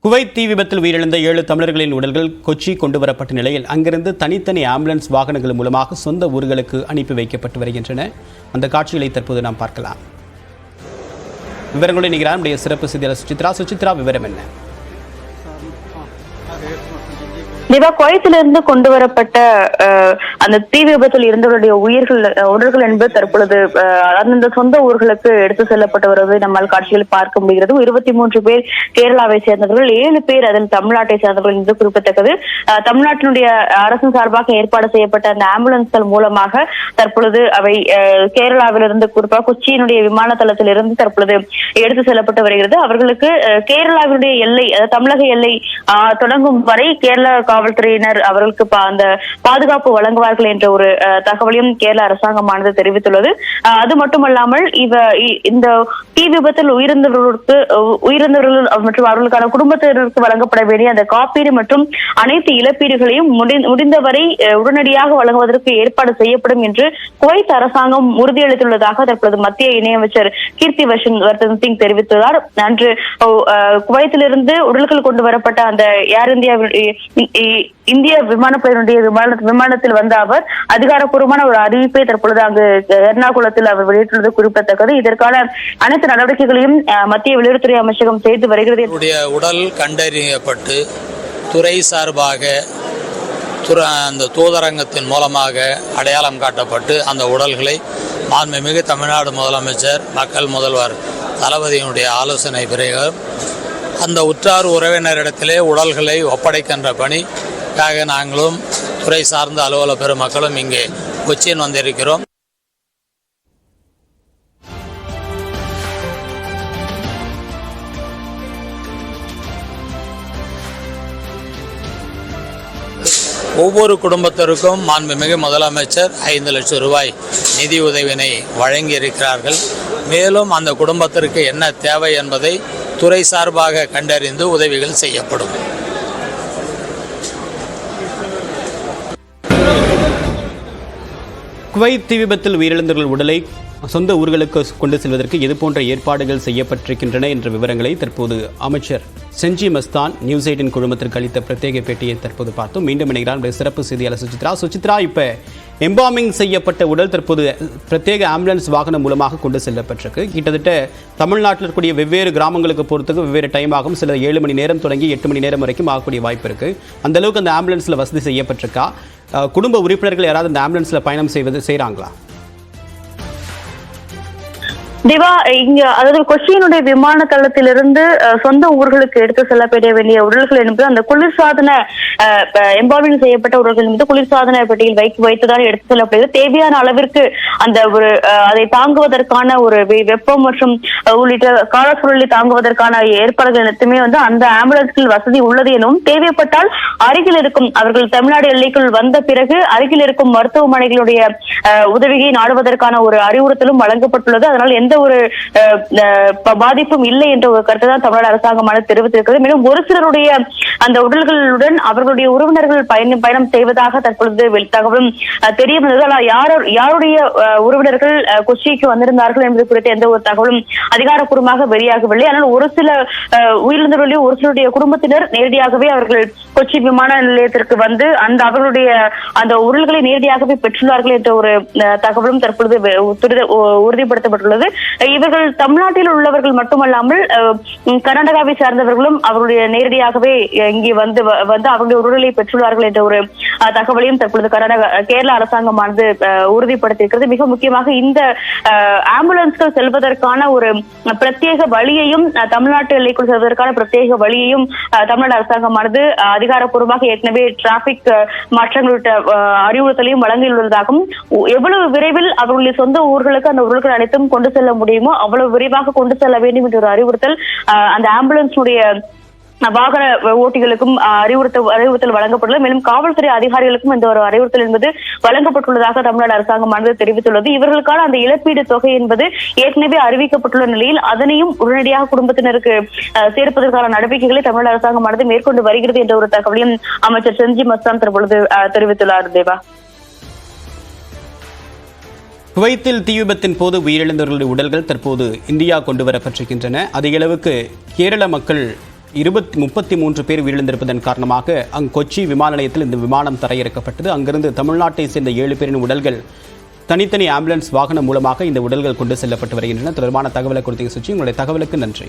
Kuwait தீ விபத்தில் உயிரிழந்த 7 தமிழர்களின் உடல்கள் கொச்சி கொண்டுவரப்பட்ட நிலையில் அங்கிருந்து தனித்தனி ஆம்புலன்ஸ் வாகனங்கள் மூலமாக சொந்த ஊர்களுக்கு அனுப்பி வைக்கப்பட்டு வருகின்றன. அந்த காட்சிகளை தற்போது நாம் பார்க்கலாம். விவரங்களை நிகழ்ச்சியில் நம்முடைய சிறப்பு செய்தியாளர் சுசித்ரா விவரம் என்ன? குவைத்திலிருந்து கொண்டு வரப்பட்ட அந்த தீ விபத்தில் இருந்தவருடைய உடல்கள் என்பது தற்பொழுது அந்தந்த சொந்த ஊர்களுக்கு எடுத்து செல்லப்பட்டு வருவதை நம்மால் காட்சியில் பார்க்க முடிகிறது. 23 பேர் கேரளாவை சேர்ந்தவர்கள், 7 பேர் அதில் தமிழ்நாட்டை சேர்ந்தவர்கள் என்று குறிப்பிடத்தக்கது. தமிழ்நாட்டினுடைய அரசின் சார்பாக ஏற்பாடு செய்யப்பட்ட அந்த ஆம்புலன்ஸ்கள் மூலமாக தற்பொழுது அவை கேரளாவிலிருந்து குறிப்பாக கொச்சியினுடைய விமான தளத்திலிருந்து தற்பொழுது எடுத்து செல்லப்பட்டு வருகிறது. அவர்களுக்கு கேரளாவினுடைய எல்லை, தமிழக எல்லை தொடங்கும் வரை கேரளா காவல்துறையினர் அவர்களுக்கு அந்த பாதுகாப்பு வழங்குவார்கள் என்ற ஒரு தகவலையும் கேரள அரசாங்கமானது தெரிவித்துள்ளது. அது மட்டுமல்லாமல் இந்த தீ விபத்தில் உயிரிழந்தவர்கள் மற்றும் அவர்களுக்கான குடும்பத்தினருக்கு வழங்கப்பட வேண்டிய அந்த காப்பீடு மற்றும் அனைத்து இழப்பீடுகளையும் முடிந்தவரை உடனடியாக வழங்குவதற்கு ஏற்பாடு செய்யப்படும் என்று குவைத் அரசாங்கம் உறுதியளித்துள்ளதாக தற்போது மத்திய இணையமைச்சர் கீர்த்திவர்தன் சிங் தெரிவித்துள்ளார். அன்று குவைத்திலிருந்து உடல்கள் கொண்டு வரப்பட்ட அந்த ஏர் இந்திய விமானப்படையினுடைய விமானத்தில் வந்த அவர் அதிகாரப்பூர்வமான ஒரு அறிவிப்பை தற்பொழுது அங்கு எர்ணாகுளத்தில் அவர் வெளியிட்டுள்ளது குறிப்பிடத்தக்கது. இதற்கான அனைத்து நடவடிக்கைகளையும் மத்திய வெளியுறவுத்துறை அமைச்சகம் செய்து வருகிறது. உடல் கண்டறியப்பட்டு துறை சார்பாக அந்த தூதரங்கத்தின் மூலமாக அடையாளம் காட்டப்பட்டு அந்த உடல்களை மாண்புமிகு தமிழ்நாடு முதலமைச்சர் மக்கள் முதல்வர் தளபதியினுடைய ஆலோசனை பிறகு அந்த உற்றார் உறவினரிடத்திலே உடல்களை ஒப்படைக்கின்ற பணிக்காக நாங்களும் துறை சார்ந்த அலுவலக பெருமக்களும் இங்கே கொச்சின் வந்திருக்கிறோம். ஒவ்வொரு குடும்பத்திற்கும் மாண்புமிகு முதலமைச்சர் 5 லட்சம் ரூபாய் நிதி உதவினை வழங்கி இருக்கிறார்கள். மேலும் அந்த குடும்பத்திற்கு என்ன தேவை என்பதை துறை சார்பாக கண்டறிந்து உதவிகள் செய்யப்படும். குவைத் தீ விபத்தில் உயிரிழந்தவர்கள் உடலை சொந்த ஊர்களுக்கு கொண்டு செல்வதற்கு இதுபோன்ற ஏற்பாடுகள் செய்யப்பட்டிருக்கின்றன என்ற விவரங்களை தற்போது அமைச்சர் செஞ்சி மஸ்தான் நியூஸ் 18 குழுமத்திற்கு அளித்த பிரத்யேக பேட்டியை தற்போது பார்த்தோம். மீண்டும் இணைகிறார் சிறப்பு செய்தியாளர் சுசித்ரா. இப்போ எம்பாமிங் செய்யப்பட்ட உடல் தற்போது பிரத்யேக ஆம்புலன்ஸ் வாகனம் மூலமாக கொண்டு செல்லப்பட்டிருக்கு. கிட்டத்தட்ட தமிழ்நாட்டில் இருக்கக்கூடிய வெவ்வேறு கிராமங்களுக்கு போகிறதுக்கு வெவ்வேறு டைம் ஆகும். சில 7 மணி நேரம் தொடங்கி 8 மணி நேரம் வரைக்கும் ஆகக்கூடிய வாய்ப்பு இருக்குது. அந்த அளவுக்கு அந்த ஆம்புலன்ஸில் வசதி செய்யப்பட்டிருக்கா? குடும்ப உறுப்பினர்கள் யாராவது அந்த ஆம்புலன்ஸில் பயணம் செய்கிறாங்களா? இங்க அதாவது கொச்சியினுடைய விமான தளத்திலிருந்து சொந்த ஊர்களுக்கு எடுத்து செல்லப்பட வேண்டிய உடல்கள் என்பது அந்த குளிர்சாதன எம்பாமிங் செய்யப்பட்ட உடல்கள் என்பது குளிர்சாதன பெட்டியில் வைத்துதான் எடுத்து செல்லப்படுகிறது. தேவையான அளவிற்கு அந்த ஒரு அதை தாங்குவதற்கான ஒரு வெப்பம் மற்றும் உள்ளிட்ட காலச்சூழலை தாங்குவதற்கான ஏற்பாடுகள் அனைத்துமே அந்த ஆம்புலன்ஸ்கள் வசதி உள்ளது எனவும் தேவைப்பட்டால் அருகில் இருக்கும் அவர்கள் தமிழ்நாடு எல்லைக்குள் வந்த பிறகு அருகில் இருக்கும் மருத்துவமனைகளுடைய உதவியை நாடுவதற்கான ஒரு அறிவுறுத்தலும் வழங்கப்பட்டுள்ளது. அதனால் எந்த ஒரு பாதிப்பும் இல்லை என்ற ஒரு கருத்தை தான் தமிழ்நாடு அரசாங்கமானது தெரிவித்திருக்கிறது. மேலும் ஒரு சிலருடைய அந்த உடல்களுடன் அவர்களுடைய உறவினர்கள் பயணம் செய்வதாக தற்பொழுது தகவலும் தெரிய வந்தது. ஆனால் யாருடைய உறவினர்கள் கொச்சிக்கு வந்திருந்தார்கள் என்பது குறித்த எந்த ஒரு தகவலும் அதிகாரப்பூர்வமாக வெளியாகவில்லை. ஆனால் ஒரு சில உயிரிழந்தவர்களுடைய ஒரு சிலருடைய குடும்பத்தினர் நேரடியாகவே அவர்கள் கொச்சி விமான நிலையத்திற்கு வந்து அவர்களுடைய அந்த உடல்களை நேரடியாகவே பெற்றுள்ளார்கள் என்ற ஒரு தகவலும் தற்பொழுது உறுதிப்படுத்தப்பட்டுள்ளது. இவர்கள் தமிழ்நாட்டில் உள்ளவர்கள் மட்டுமல்லாமல் கர்நாடகாவை சார்ந்தவர்களும் அவருடைய நேரடியாகவே இங்கே வந்து அவருடைய உடலை பெற்றுள்ளார்கள் என்ற ஒரு தகவலையும் தற்பொழுது கேரள அரசாங்கமானது உறுதிப்படுத்தியிருக்கிறது. மிக முக்கியமாக இந்த ஆம்புலன்ஸ்கள் செல்வதற்கான ஒரு பிரத்யேக வழியையும் தமிழ்நாட்டு எல்லைக்குள் செல்வதற்கான பிரத்யேக வழியையும் தமிழ்நாடு அரசாங்கமானது அதிகாரப்பூர்வமாக ஏற்கனவே டிராபிக் மாற்றங்களுடைய அறிவுறுத்தலையும் வழங்கியுள்ளதாகவும் எவ்வளவு விரைவில் அவர்களுடைய சொந்த ஊர்களுக்கு அந்த உடல்கள் அனைத்தும் கொண்டு செல்ல முடியுமோ அவ்வளவு விரைவாக கொண்டு செல்ல வேண்டும் என்ற ஒரு அறிவுறுத்தல் அந்த ஆம்புலன்ஸுடைய வாகன ஓட்டிகளுக்கும் அறிவுறுத்தல் வழங்கப்பட்டுள்ளது. மேலும் காவல்துறை அதிகாரிகளுக்கும் இந்த ஒரு அறிவுறுத்தல் என்பது வழங்கப்பட்டுள்ளதாக தமிழ்நாடு அரசாங்கமானது தெரிவித்துள்ளது. இவர்களுக்கான அந்த இழப்பீடு தொகை என்பது ஏற்கனவே அறிவிக்கப்பட்டுள்ள நிலையில் அதனையும் உடனடியாக குடும்பத்தினருக்கு சேர்ப்பதற்கான நடவடிக்கைகளை தமிழ்நாடு அரசாங்கமானது மேற்கொண்டு வருகிறது என்ற ஒரு தகவலையும் அமைச்சர் செஞ்சி மஸ்தான் தற்பொழுது தெரிவித்துள்ளார். தேவா, குவைத்தில் தீ விபத்தின் போது உயிரிழந்தவர்களுடைய உடல்கள் தற்போது இந்தியா கொண்டு வரப்பட்டிருக்கின்றன. அதிக அளவுக்கு கேரள மக்கள் 33 பேர் உயிரிழந்திருப்பதன் காரணமாக கொச்சி விமான நிலையத்தில் இந்த விமானம் தரையிறக்கப்பட்டது. அங்கிருந்து தமிழ்நாட்டை சேர்ந்த 7 பேரின் உடல்கள் தனித்தனி ஆம்புலன்ஸ் வாகனம் மூலமாக இந்த உடல்கள் கொண்டு செல்லப்பட்டு வருகின்றன. தொடர்பான தகவலை கொடுத்தீங்க சுச்சி. உங்களுடைய தகவலுக்கு நன்றி.